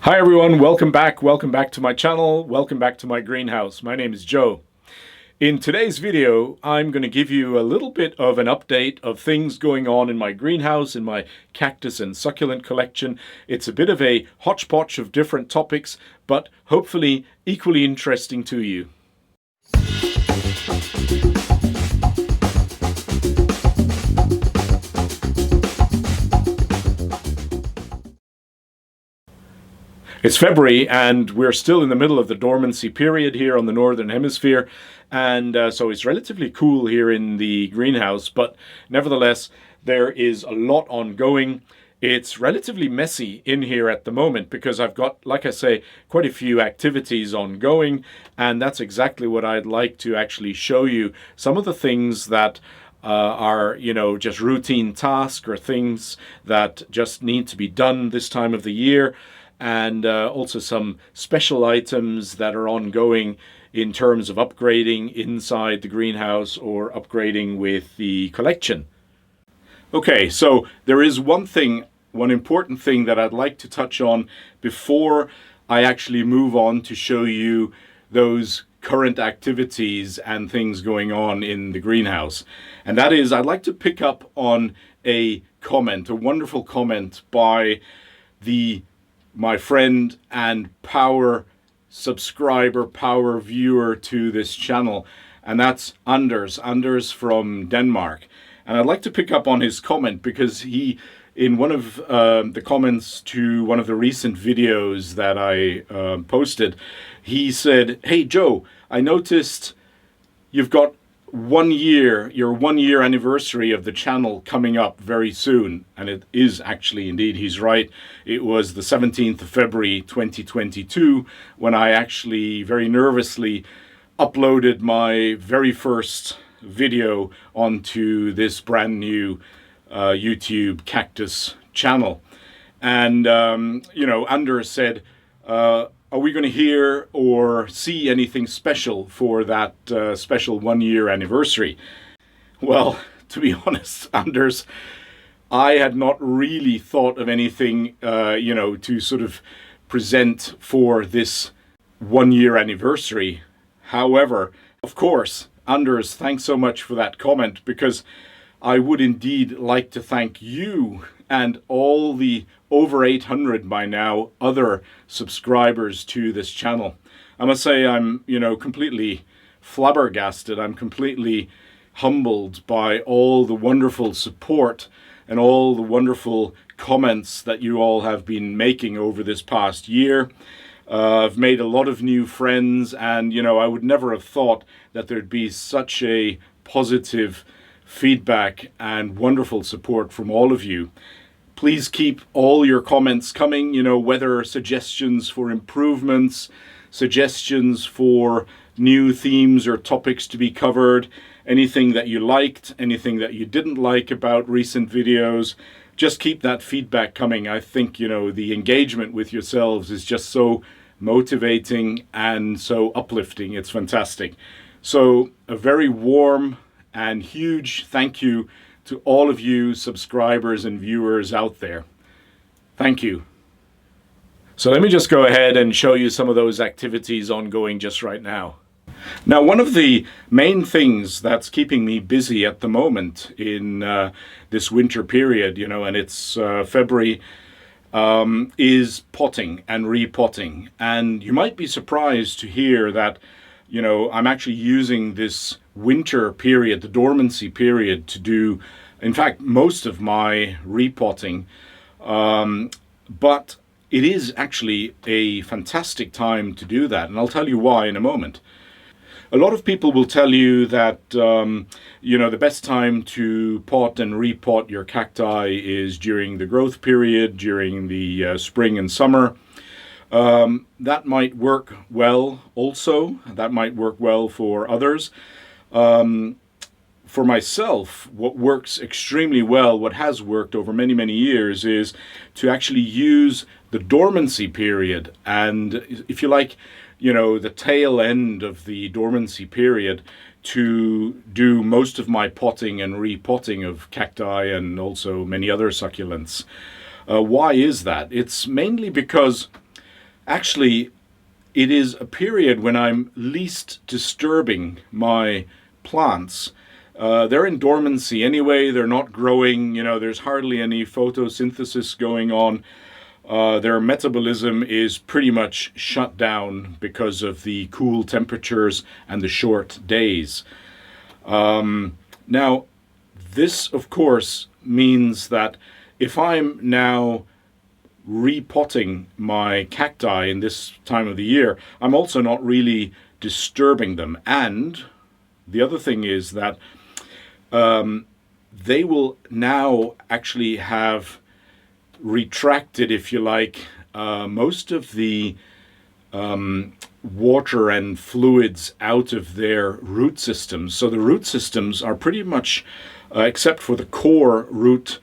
Hi everyone, welcome back to my channel, welcome back to my greenhouse. My name is Joe. In today's video, I'm going to give you a little bit of an update of things going on in my greenhouse, in my cactus and succulent collection. It's a bit of a hodgepodge of different topics, but hopefully equally interesting to you. It's February and we're still in the middle of the dormancy period here on the Northern Hemisphere, and so it's relatively cool here in the greenhouse, but nevertheless there is a lot ongoing. It's relatively messy in here at the moment because I've got, like I say, quite a few activities ongoing, and that's exactly what I'd like to actually show you. Some of the things that are, just routine tasks or things that just need to be done this time of the year. And also some special items that are ongoing in terms of upgrading inside the greenhouse or upgrading with the collection. Okay, so there is one important thing that I'd like to touch on before I actually move on to show you those current activities and things going on in the greenhouse. And that is, I'd like to pick up on a wonderful comment by my friend and power subscriber, power viewer to this channel, and that's Anders from Denmark. And I'd like to pick up on his comment because he, in one of the comments to one of the recent videos that I posted, he said, "Hey Joe, I noticed you've got your 1 year anniversary of the channel coming up very soon." And it is actually, indeed, he's right. It was the 17th of February 2022 when I actually very nervously uploaded my very first video onto this brand new YouTube Cactus channel. And Anders said, are we going to hear or see anything special for that special 1 year anniversary? Well, to be honest, Anders, I had not really thought of anything, to sort of present for this 1 year anniversary. However, of course, Anders, thanks so much for that comment, because I would indeed like to thank you and all the over 800 by now other subscribers to this channel. I must say I'm, completely flabbergasted. I'm completely humbled by all the wonderful support and all the wonderful comments that you all have been making over this past year. I've made a lot of new friends, and, I would never have thought that there'd be such a positive feedback and wonderful support from all of you. Please keep all your comments coming, whether suggestions for improvements, suggestions for new themes or topics to be covered, anything that you liked, anything that you didn't like about recent videos. Just keep that feedback coming. I think, the engagement with yourselves is just so motivating and so uplifting. It's fantastic. So a very warm and huge thank you to all of you subscribers and viewers out there. Thank you. So let me just go ahead and show you some of those activities ongoing just right now. Now, one of the main things that's keeping me busy at the moment in this winter period, and it's February, is potting and repotting. And you might be surprised to hear that, I'm actually using this winter period, the dormancy period, to do, in fact, most of my repotting. But it is actually a fantastic time to do that, and I'll tell you why in a moment. A lot of people will tell you that, the best time to pot and repot your cacti is during the growth period, during the spring and summer. That might work well also. That might work well for others. For myself, what works extremely well, what has worked over many, many years, is to actually use the dormancy period and, if you like, the tail end of the dormancy period to do most of my potting and repotting of cacti and also many other succulents. Why is that? It's mainly because Actually, it is a period when I'm least disturbing my plants. They're in dormancy anyway, they're not growing, there's hardly any photosynthesis going on. Their metabolism is pretty much shut down because of the cool temperatures and the short days. Now, this, of course, means that if I'm now repotting my cacti in this time of the year, I'm also not really disturbing them. And the other thing is that they will now actually have retracted, if you like, most of the water and fluids out of their root systems. So the root systems are pretty much, except for the core root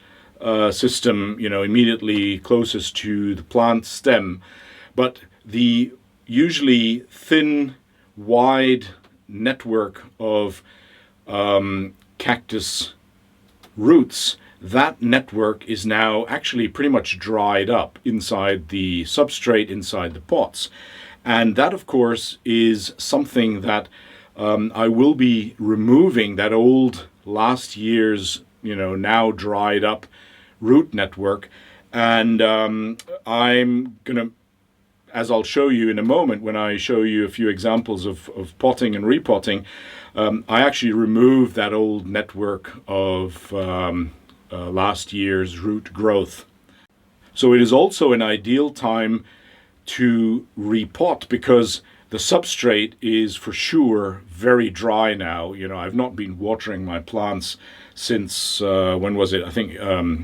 system, immediately closest to the plant stem, but the usually thin, wide network of cactus roots, that network is now actually pretty much dried up inside the substrate, inside the pots. And that, of course, is something that I will be removing, that old last year's, now dried up root network. And I'm going to, as I'll show you in a moment when I show you a few examples of potting and repotting, I actually removed that old network of last year's root growth. So it is also an ideal time to repot because the substrate is for sure very dry now. I've not been watering my plants since, when was it? I think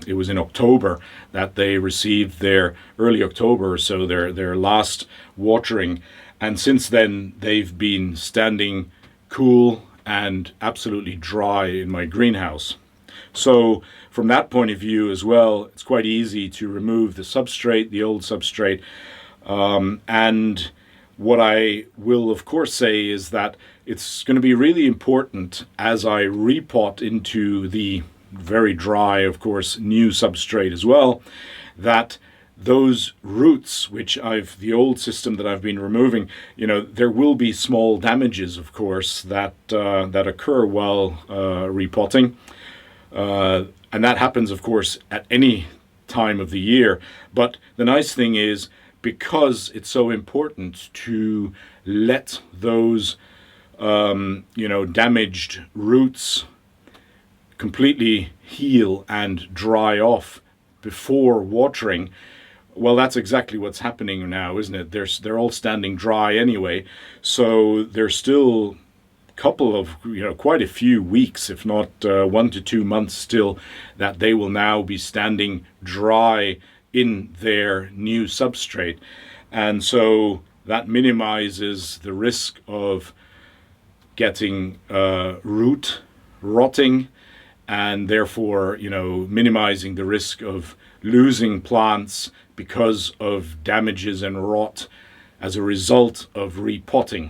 it was in October that they received their, early October or so, their last watering. And since then, they've been standing cool and absolutely dry in my greenhouse. So from that point of view as well, it's quite easy to remove the substrate, the old substrate. And what I will, of course, say is that it's going to be really important as I repot into the very dry, of course, new substrate as well, that those roots, which the old system that I've been removing, there will be small damages, of course, that occur while repotting. And that happens, of course, at any time of the year. But the nice thing is, because it's so important to let those damaged roots completely heal and dry off before watering, well, that's exactly what's happening now, isn't it? They're all standing dry anyway, so there's still a couple of, quite a few weeks, if not 1 to 2 months still, that they will now be standing dry in their new substrate. And so that minimizes the risk of getting root rotting, and therefore, minimizing the risk of losing plants because of damages and rot as a result of repotting.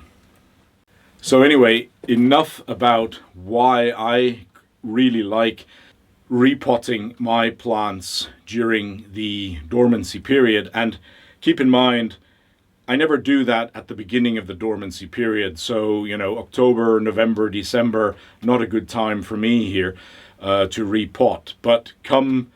So anyway, enough about why I really like repotting my plants during the dormancy period. And keep in mind, I never do that at the beginning of the dormancy period. So, October, November, December, not a good time for me here to repot. But come,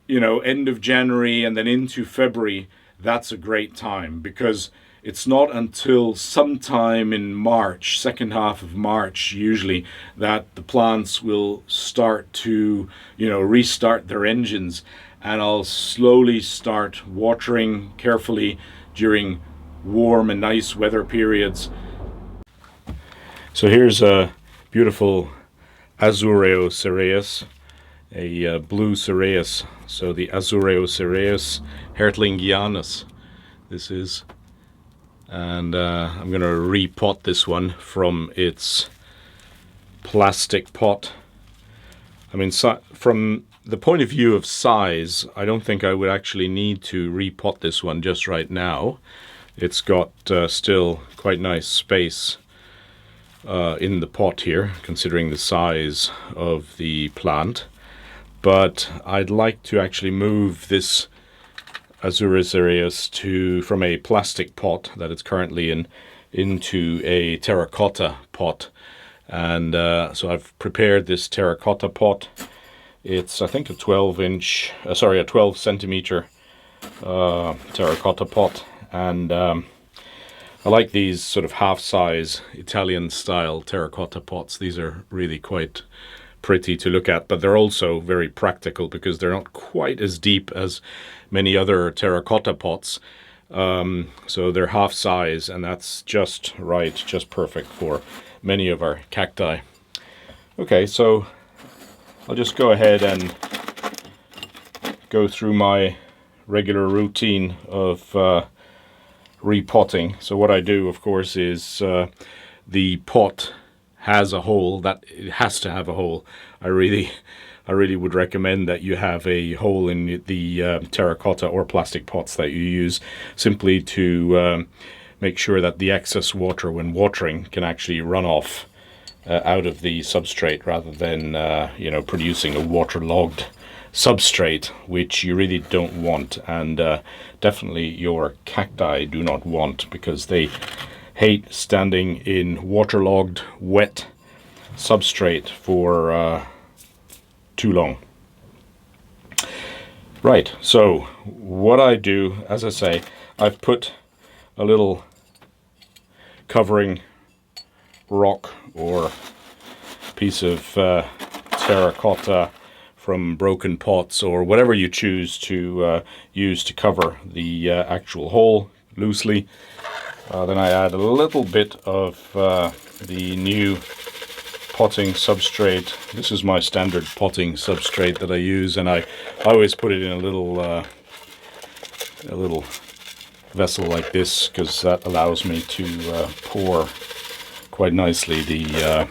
end of January and then into February, that's a great time, because it's not until sometime in March, second half of March usually, that the plants will start to, restart their engines. And I'll slowly start watering carefully during warm and nice weather periods. So here's a beautiful Azureo cereus, a blue cereus. So the Azureo cereus hertlingianus, this is. And I'm going to repot this one from its plastic pot. I mean, from the point of view of size, I don't think I would actually need to repot this one just right now. It's got still quite nice space in the pot here, considering the size of the plant. But I'd like to actually move this Azurus cereus from a plastic pot that it's currently in into a terracotta pot. And so I've prepared this terracotta pot. It's, I think, a 12 centimeter terracotta pot. And I like these sort of half-size Italian style terracotta pots. These are really quite pretty to look at, but they're also very practical because they're not quite as deep as many other terracotta pots. So they're half size, and that's just right, just perfect for many of our cacti. Okay, so I'll just go ahead and go through my regular routine of repotting. So what I do, of course, is the pot has a hole. That it has to have a hole. I really would recommend that you have a hole in the terracotta or plastic pots that you use, simply to make sure that the excess water when watering can actually run off out of the substrate, rather than producing a waterlogged substrate, which you really don't want, and definitely your cacti do not want, because they hate standing in waterlogged, wet substrate for too long. Right, so what I do, as I say, I've put a little covering rock or piece of terracotta from broken pots, or whatever you choose to use to cover the actual hole loosely. Then I add a little bit of the new potting substrate. This is my standard potting substrate that I use, and I always put it in a little vessel like this, because that allows me to pour quite nicely the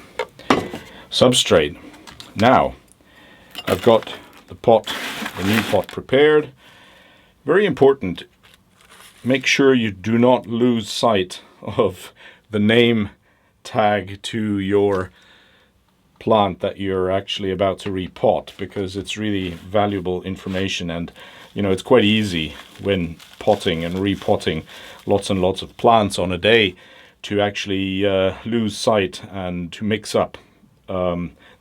substrate. Now I've got the new pot prepared. Very important, make sure you do not lose sight of the name tag to your plant that you're actually about to repot, because it's really valuable information. And it's quite easy when potting and repotting lots and lots of plants on a day to actually lose sight and to mix up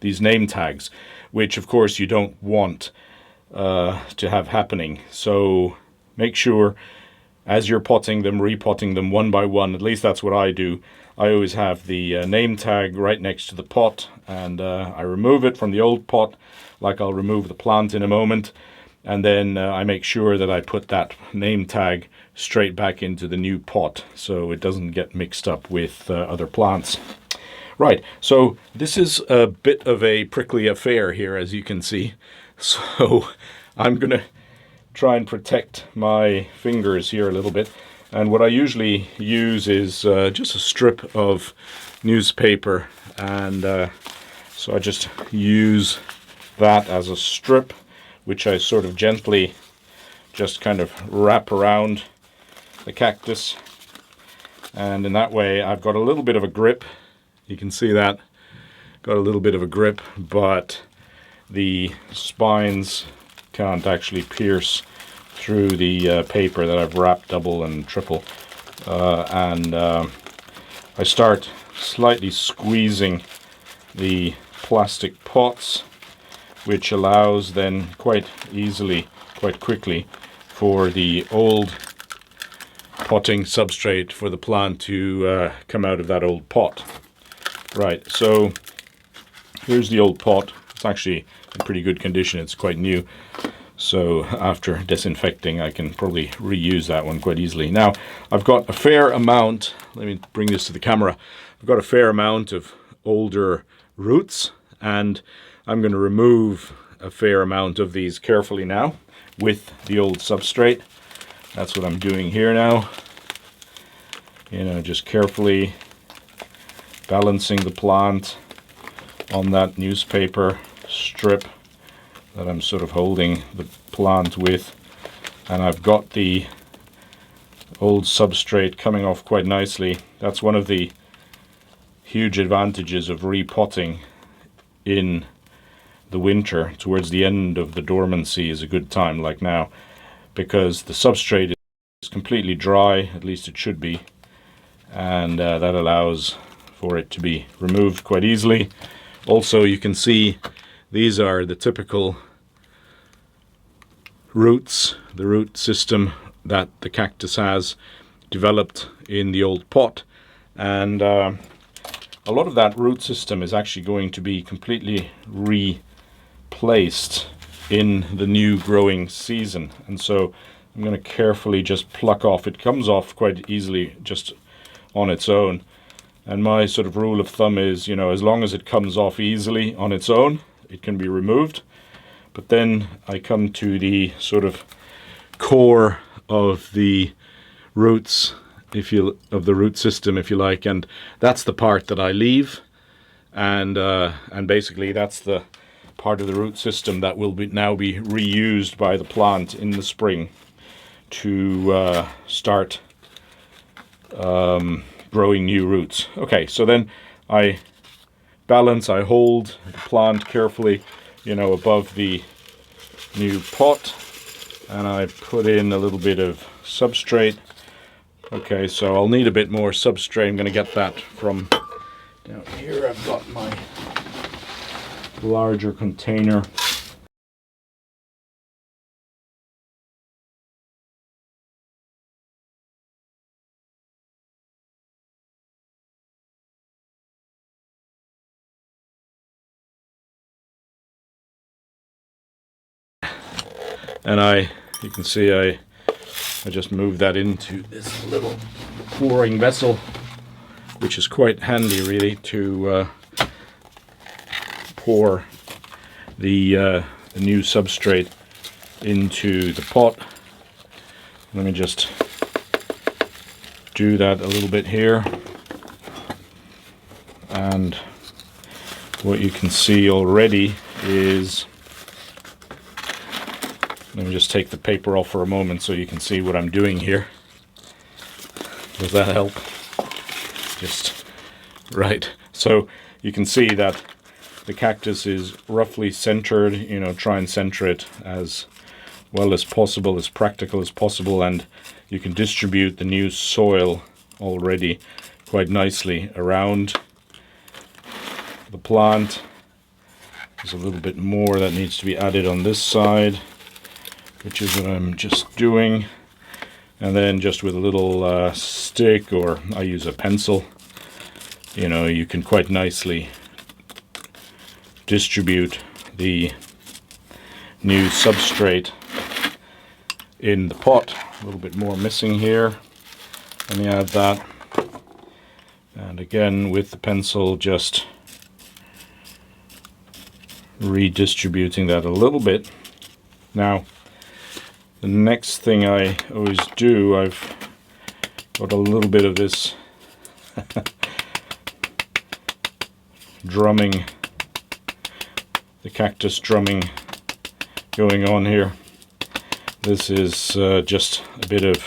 these name tags, which of course you don't want to have happening. So make sure, as you're potting them, repotting them one by one, at least that's what I do, I always have the name tag right next to the pot, and I remove it from the old pot, like I'll remove the plant in a moment, and then I make sure that I put that name tag straight back into the new pot, so it doesn't get mixed up with other plants. Right, so this is a bit of a prickly affair here, as you can see, so I'm gonna try and protect my fingers here a little bit. And what I usually use is just a strip of newspaper, and so I just use that as a strip, which I sort of gently just kind of wrap around the cactus, and in that way I've got a little bit of a grip. You can see that, got a little bit of a grip, but the spines can't actually pierce through the paper that I've wrapped double and triple, and I start slightly squeezing the plastic pots, which allows then quite easily, quite quickly, for the old potting substrate for the plant to come out of that old pot. Right, so here's the old pot. It's actually in pretty good condition, it's quite new. So after disinfecting, I can probably reuse that one quite easily. Now, I've got a fair amount, let me bring this to the camera. I've got a fair amount of older roots, and I'm going to remove a fair amount of these carefully now with the old substrate. That's what I'm doing here now. Just carefully balancing the plant on that newspaper strip that I'm sort of holding the plant with, and I've got the old substrate coming off quite nicely. That's one of the huge advantages of repotting in the winter. Towards the end of the dormancy is a good time, like now. because the substrate is completely dry, at least it should be, and that allows for it to be removed quite easily. Also, you can see these are the typical roots, the root system that the cactus has developed in the old pot, and a lot of that root system is actually going to be completely replaced in the new growing season. And so I'm going to carefully just pluck off. It comes off quite easily just on its own, and my sort of rule of thumb is, you know, as long as it comes off easily on its own, it can be removed. But then I come to the sort of core of the roots, of the root system, if you like, and that's the part that I leave, and basically that's the part of the root system that will now be reused by the plant in the spring to start growing new roots. Okay, so then I hold the plant carefully, you know, above the new pot, and I put in a little bit of substrate. Okay, so I'll need a bit more substrate. I'm going to get that from down here. I've got my larger container. And you can see I just moved that into this little pouring vessel, which is quite handy really to pour the new substrate into the pot. Let me just do that a little bit here, and what you can see already is, let me just take the paper off for a moment so you can see what I'm doing here. Does that help? Just right. So you can see that the cactus is roughly centered, you know, try and center it as well as possible, as practical as possible, and you can distribute the new soil already quite nicely around the plant. There's a little bit more that needs to be added on this side, which is what I'm just doing. And then just with a little stick, or I use a pencil, you know, you can quite nicely distribute the new substrate in the pot. A little bit more missing here. Let me add that. And again, with the pencil, just redistributing that a little bit. Now, the next thing I always do, I've got a little bit of this drumming, the cactus drumming going on here. This is just a bit of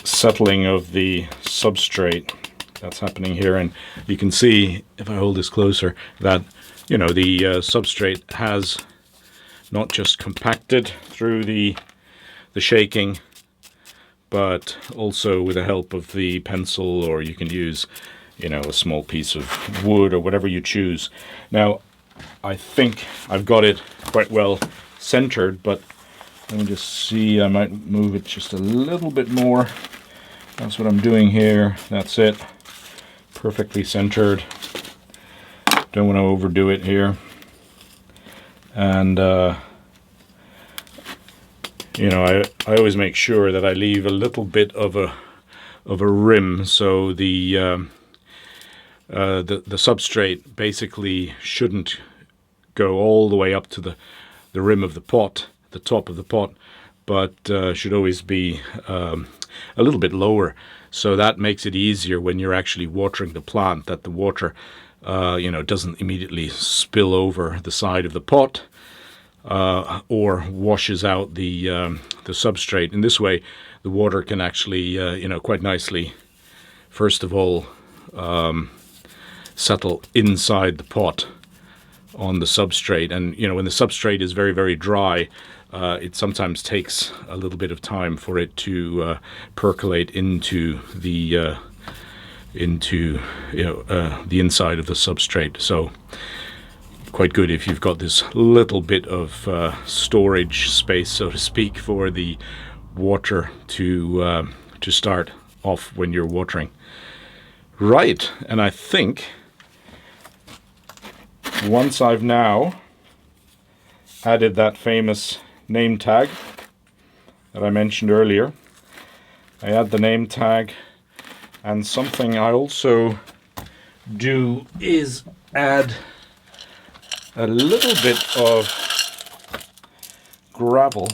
settling of the substrate that's happening here, and you can see, if I hold this closer, that, you know, the substrate has not just compacted through the shaking, but also with the help of the pencil, or you can use, you know, a small piece of wood or whatever you choose. Now, I think I've got it quite well centered, but let me just see, I might move it just a little bit more. That's what I'm doing here. That's it. Perfectly centered. Don't want to overdo it here. And you know, I always make sure that I leave a little bit of a rim, so the substrate basically shouldn't go all the way up to the rim of the pot, the top of the pot, but should always be a little bit lower. So that makes it easier when you're actually watering the plant, that the water you know, doesn't immediately spill over the side of the pot or washes out the substrate. In this way, the water can actually you know, quite nicely, first of all, settle inside the pot on the substrate. And when the substrate is very, very dry, it sometimes takes a little bit of time for it to percolate into the the inside of the substrate. So quite good if you've got this little bit of storage space, so to speak, for the water to start off when you're watering. Right, and I think once I've now added that famous name tag that I mentioned earlier, I add the name tag, and something I also do is add a little bit of gravel,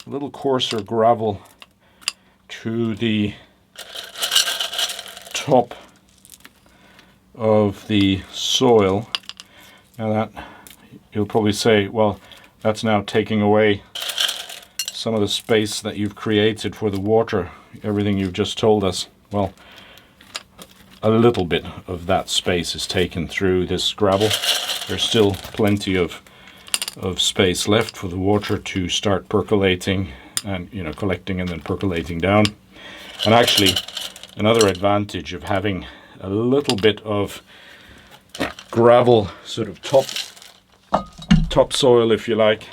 a little coarser gravel, to the top of the soil. Now that, you'll probably say, well, that's now taking away some of the space that you've created for the water, everything you've just told us. Well, a little bit of that space is taken through this gravel. There's still plenty of space left for the water to start percolating and collecting and then percolating down. And actually, another advantage of having a little bit of gravel, sort of topsoil, if you like.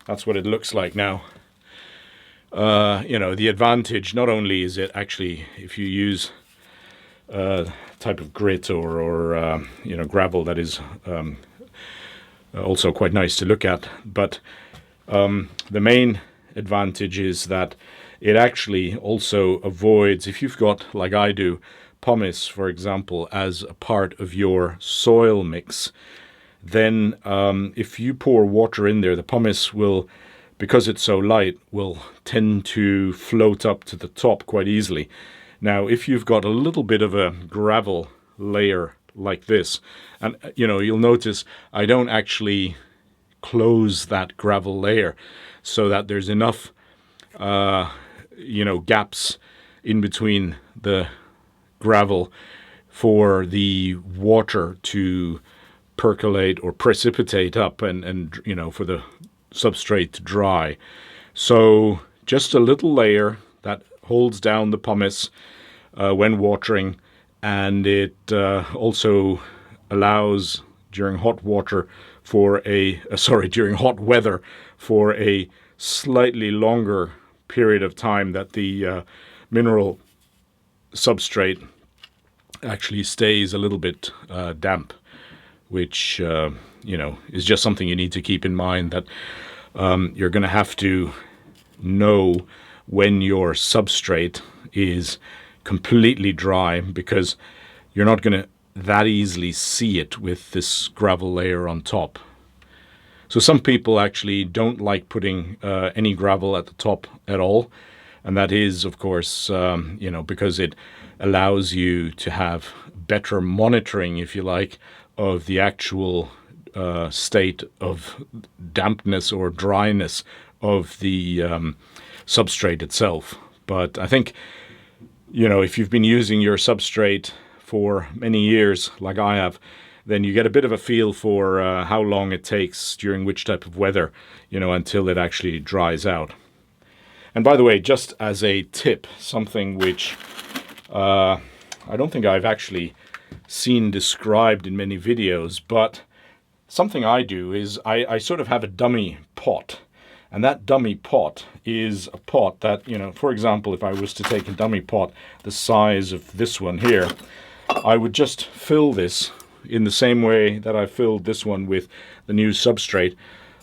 That's what it looks like now. The advantage, not only is it actually, if you use a type of grit or gravel that is also quite nice to look at, but the main advantage is that it actually also avoids, if you've got, like I do, pumice, for example, as a part of your soil mix, then if you pour water in there, the pumice will, because it's so light, will tend to float up to the top quite easily. Now, if you've got a little bit of a gravel layer like this, and you'll notice I don't actually close that gravel layer so that there's enough gaps in between the gravel for the water to percolate or precipitate up and for the substrate to dry. So just a little layer that holds down the pumice when watering, and it also allows during hot weather for a slightly longer period of time that the mineral substrate actually stays a little bit damp, which is just something you need to keep in mind, that you're going to have to know when your substrate is completely dry, because you're not going to that easily see it with this gravel layer on top. So some people actually don't like putting any gravel at the top at all, and that is, of course, because it allows you to have better monitoring, if you like, of the actual state of dampness or dryness of the substrate itself. But I think, if you've been using your substrate for many years, like I have, then you get a bit of a feel for how long it takes during which type of weather, until it actually dries out. And by the way, just as a tip, something which I don't think I've actually seen described in many videos, but something I do is I sort of have a dummy pot. And that dummy pot is a pot that, for example, if I was to take a dummy pot the size of this one here, I would just fill this in the same way that I filled this one with the new substrate.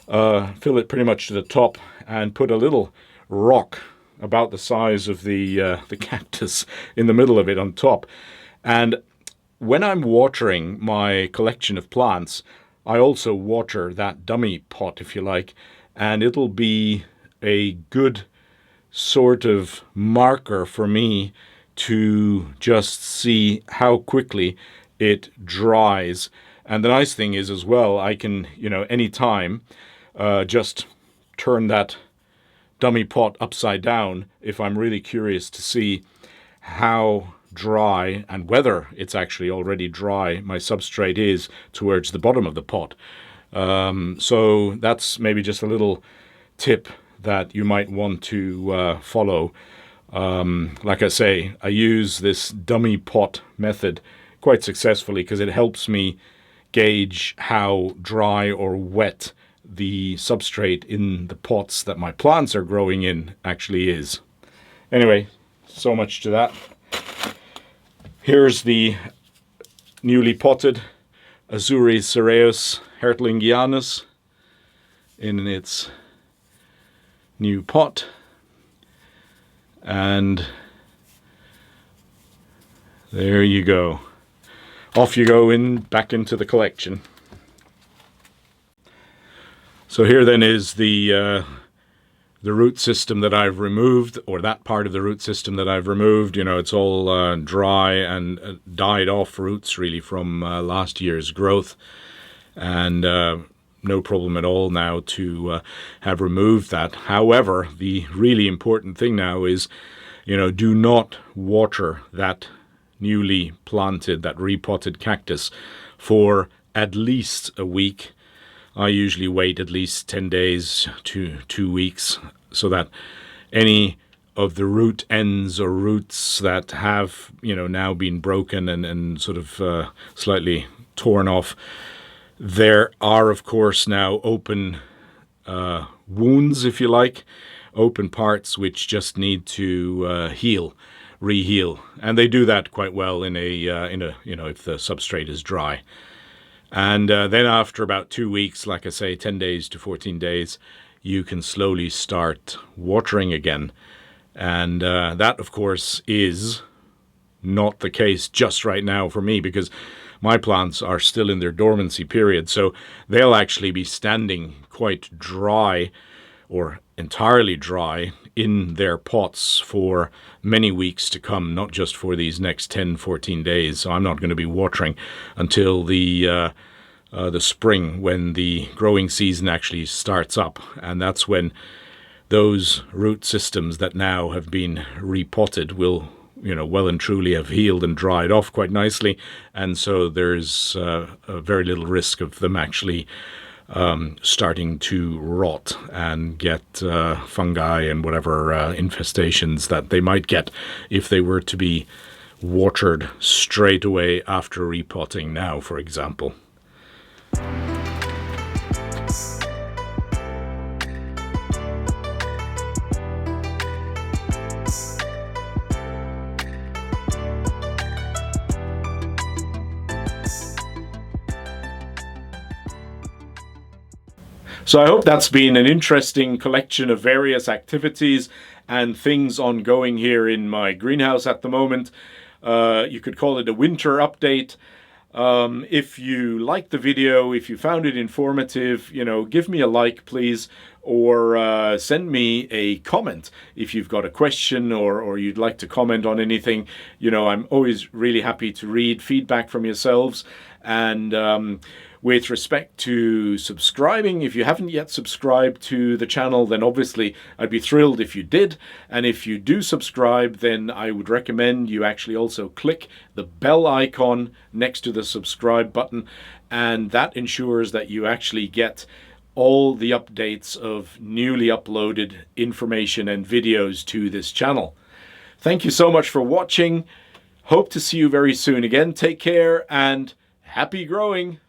Fill it pretty much to the top and put a little rock about the size of the cactus in the middle of it on top. And when I'm watering my collection of plants, I also water that dummy pot, if you like, and it'll be a good sort of marker for me to just see how quickly it dries. And the nice thing is as well, I can, anytime just turn that dummy pot upside down if I'm really curious to see how dry and whether it's actually already dry my substrate is towards the bottom of the pot. So that's maybe just a little tip that you might want to follow. Like I say, I use this dummy pot method quite successfully because it helps me gauge how dry or wet the substrate in the pots that my plants are growing in actually is. Anyway, so much to that. Here's the newly potted Azuris cereus hertlingianus in its new pot. And there you go. Off you go back into the collection. So here then is the root system that I've removed, or that part of the root system that I've removed. You know, it's all dry and died off roots really from last year's growth, and no problem at all now to have removed that. However, the really important thing now is, you know, do not water that newly planted, that repotted cactus for at least a week. I usually wait at least 10 days to 2 weeks so that any of the root ends or roots that have, you know, now been broken and sort of slightly torn off, there are of course now open wounds, if you like, open parts which just need to reheal, and they do that quite well in a you know, if the substrate is dry. And then after about 2 weeks, like I say, 10 days to 14 days, you can slowly start watering again. And that, of course, is not the case just right now for me, because my plants are still in their dormancy period. So they'll actually be standing quite dry or entirely dry in their pots for many weeks to come, not just for these next 10, 14 days. So I'm not going to be watering until the spring, when the growing season actually starts up. And that's when those root systems that now have been repotted will, you know, well and truly have healed and dried off quite nicely. And so there's a very little risk of them actually starting to rot and get fungi and whatever infestations that they might get if they were to be watered straight away after repotting now, for example. So I hope that's been an interesting collection of various activities and things ongoing here in my greenhouse at the moment. You could call it a winter update. If you liked the video, if you found it informative, you know, give me a like, please, or send me a comment if you've got a question or you'd like to comment on anything. You know, I'm always really happy to read feedback from yourselves. And with respect to subscribing, if you haven't yet subscribed to the channel, then obviously I'd be thrilled if you did. And if you do subscribe, then I would recommend you actually also click the bell icon next to the subscribe button. And that ensures that you actually get all the updates of newly uploaded information and videos to this channel. Thank you so much for watching. Hope to see you very soon again. Take care and happy growing.